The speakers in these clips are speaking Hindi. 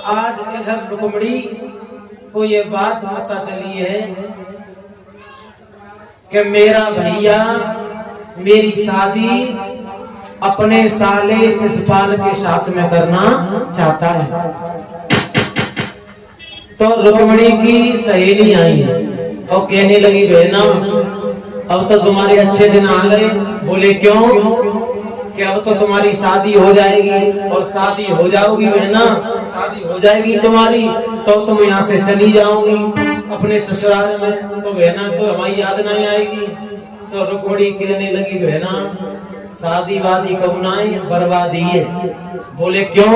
आज इधर रुक्मणी को ये बात पता चली है कि मेरा भैया मेरी शादी अपने साले शिशुपाल के साथ में करना चाहता है। तो रुक्मणी की सहेली आई और कहने लगी बहना अब तो तुम्हारे अच्छे दिन आ गए। बोले क्यों? कि अब तो तुम्हारी शादी हो जाएगी और शादी हो जाओगी बहना, शादी हो जाएगी तुम्हारी तो तुम यहाँ से चली जाओगी अपने ससुराल में, तो बहना तो हमारी याद नहीं आएगी। तो रुक्मणी कहने लगी बहना शादी वादी कब ना बर्बादी है। बोले क्यों?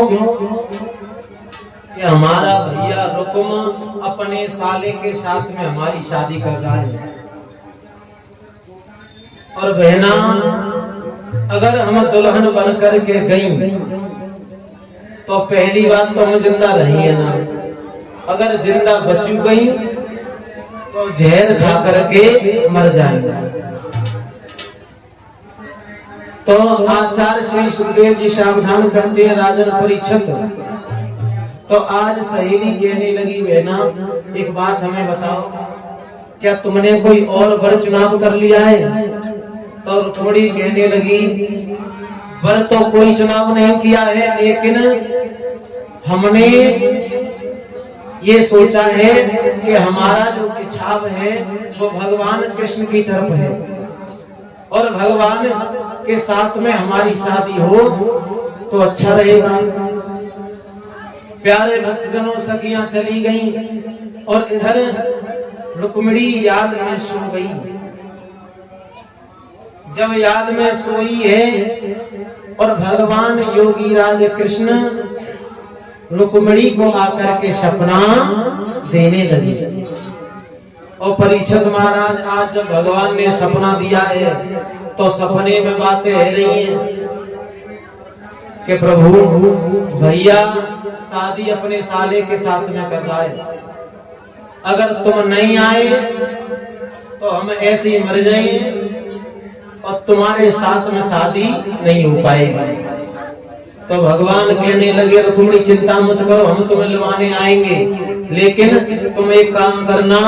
कि हमारा भैया रुक्म अपने साले के साथ में हमारी शादी कर रहा है। और बहना अगर हम दुल्हन बन कर के गई तो पहली बात तो हम जिंदा रही है ना, अगर जिंदा बची गई तो जहर खा करके मर जाएंगे। तो आचार्य श्री सुखदेव जी सावधान करते हैं राजन परीक्षित। तो आज सहेली कहने लगी बहना एक बात हमें बताओ, क्या तुमने कोई और वर चुनाव कर लिया है? तो रुक्मणी कहने लगी वर तो कोई चुनाव नहीं किया है, लेकिन हमने ये सोचा है कि हमारा जो इच्छाव है वो भगवान कृष्ण की तरफ है और भगवान के साथ में हमारी शादी हो तो अच्छा रहेगा। प्यारे भक्तजनों सखियां चली गईं और इधर रुक्मणी याद में सो गई। जब याद में सोई है और भगवान योगी राज कृष्ण रुक्मणी को आकर के सपना देने लगे। और परीक्षित महाराज आज जब भगवान ने सपना दिया है तो सपने में बातें है रही हैं कि प्रभु भैया शादी अपने साले के साथ में कर रहा है, अगर तुम नहीं आए तो हम ऐसे ही मर जाएंगे और तुम्हारे साथ में शादी नहीं हो पाएगी। तो भगवान कहने लगे रुक्मणी चिंता मत करो, हम तुम्हें लवाने आएंगे, लेकिन तुम एक काम करना,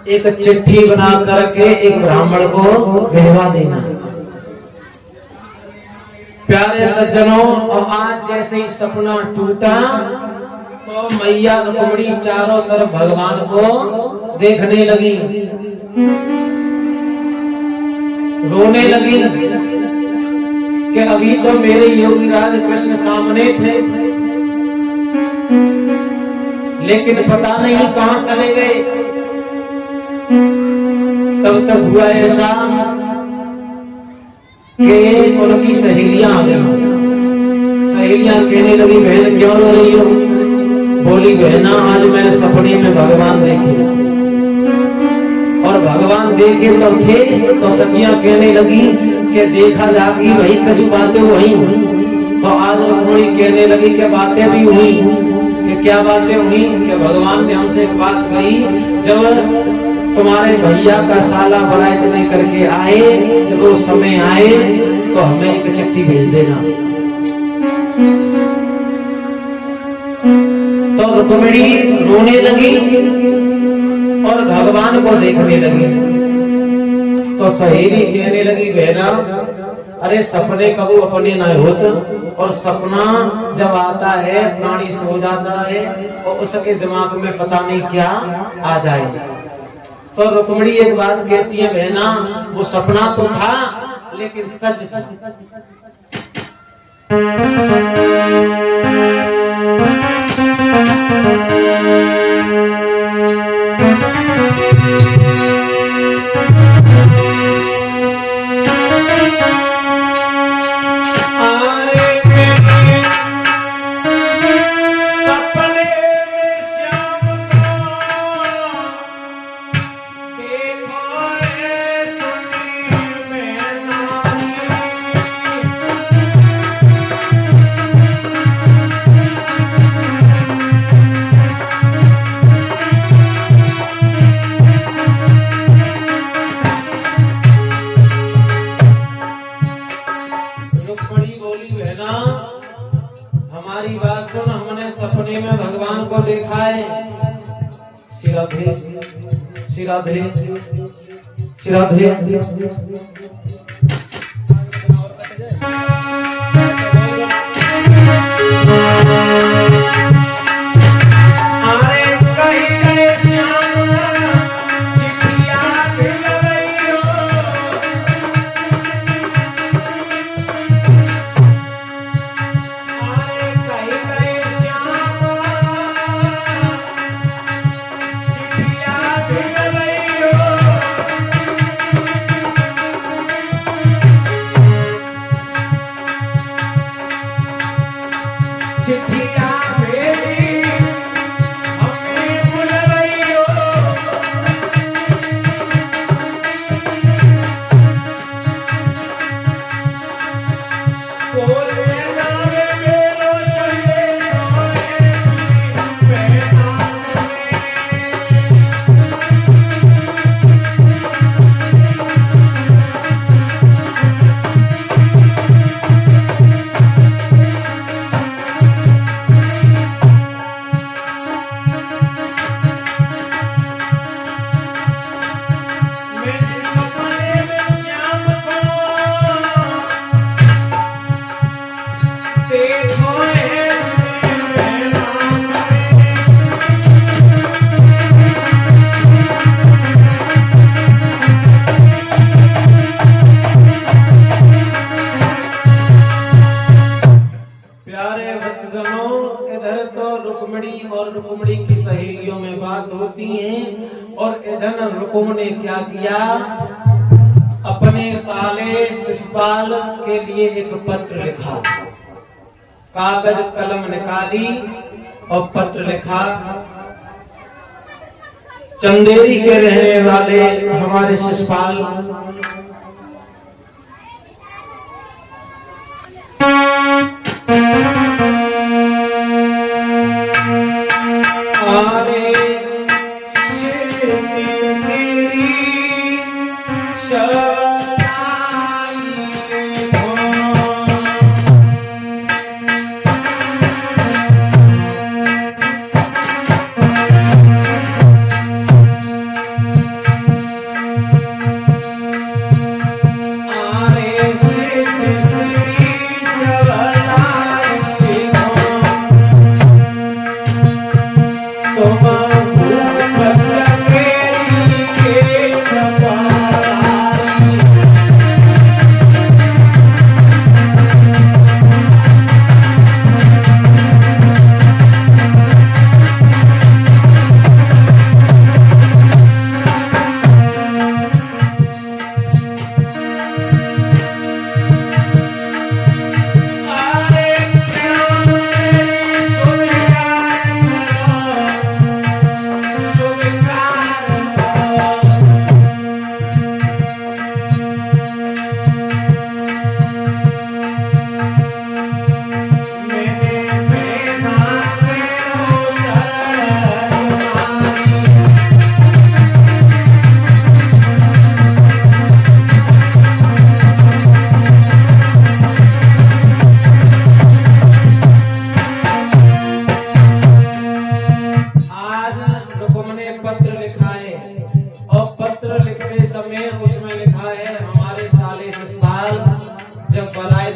एक चिट्ठी बना करके एक ब्राह्मण को भिजवा देना। प्यारे सज्जनों, और आज जैसे ही सपना टूटा तो मैया रुक्मणी चारों तरफ भगवान को देखने लगी, रोने लगी कि अभी तो मेरे योगी राज कृष्ण सामने थे, लेकिन पता नहीं कहां चले गए। तब तक हुआ ऐसा कि उनकी सहेलियां आ गई। सहेलियां कहने लगी बहन क्यों रो रही हो? बोली बहना आज मैंने सपने में भगवान देखे और भगवान देखे तो थे। तो सखियां कहने लगी कि देखा जागी वही कुछ बातें वही हुई। तो आज रुक्मणी कहने लगी कि बातें भी हुई। कि क्या बातें हुई? कि भगवान ने हमसे एक बात कही, जब तुम्हारे भैया का साला बरात नहीं करके आए, जब वो समय आए तो हमें एक चिट्ठी भेज देना। तो रुक्मणी रोने लगी और भगवान को देखने लगी। तो सहेली कहने लगी बहना अरे सपने कबू अपने न होत, और सपना जब आता है प्राणी सो जाता है और उसके दिमाग में पता नहीं क्या आ जाए। तो रुक्मणी एक बात कहती है बहना वो सपना तो था लेकिन सच था। हमने सपने में भगवान को देखा है। श्री राधे श्री राधे श्री राधे। रुक्मिणी की सहेलियों में बात होती है और इधर रुकुम ने क्या किया, अपने साले शिशुपाल के लिए एक पत्र लिखा, कागज कलम निकाली और पत्र लिखा। चंदेरी के रहने वाले हमारे शिशुपाल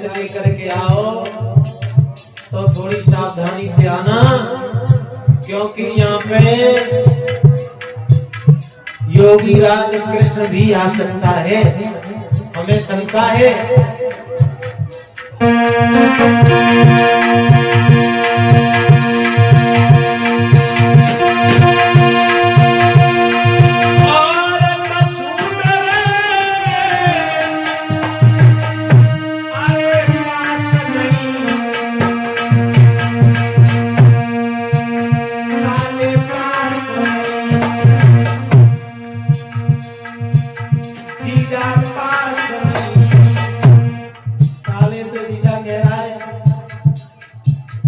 लेकर के आओ तो थोड़ी सावधानी से आना, क्योंकि यहाँ पे योगी राज कृष्ण भी आ सकता है, हमें शंका है।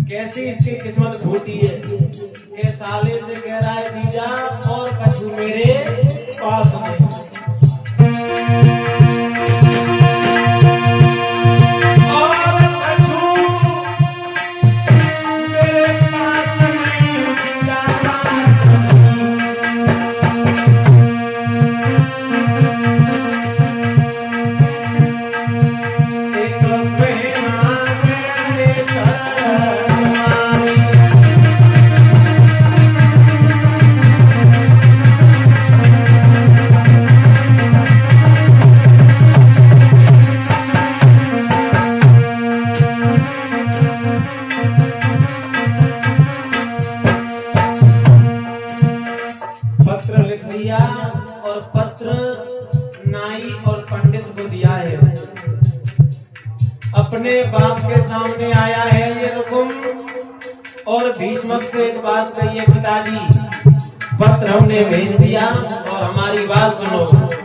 कैसी इसकी किस्मत फूटी है, ये साले से कह रहा है जीजा और कछु मेरे पास में। और कछु मेरे और पत्र नाई और पंडित को दिया है। अपने बाप के सामने आया है ये रुकुम और भीष्मक से एक बात कही है, पिताजी पत्र हमने भेज दिया और हमारी बात सुनो।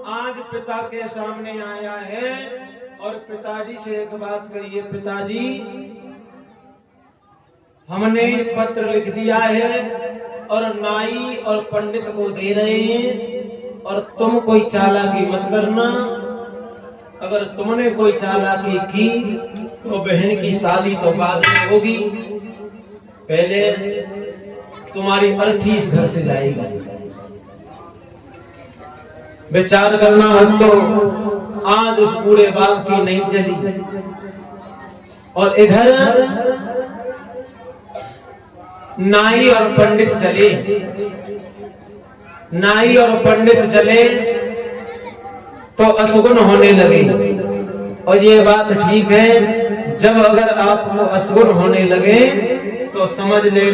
आज पिता के सामने आया है और पिताजी से एक बात कही है, पिताजी हमने पत्र लिख दिया है और नाई और पंडित को दे रहे हैं और तुम कोई चालाकी मत करना। अगर तुमने कोई चालाकी की तो बहन की शादी तो बाद में होगी, पहले तुम्हारी अर्थी इस घर से जाएगी। विचार करना मत तो आज उस पूरे बाप की नहीं चली और इधर नाई और पंडित चले। नाई और पंडित चले तो अशुगुन होने लगे और ये बात ठीक है, जब अगर आपको अशुगुन होने लगे तो समझ ले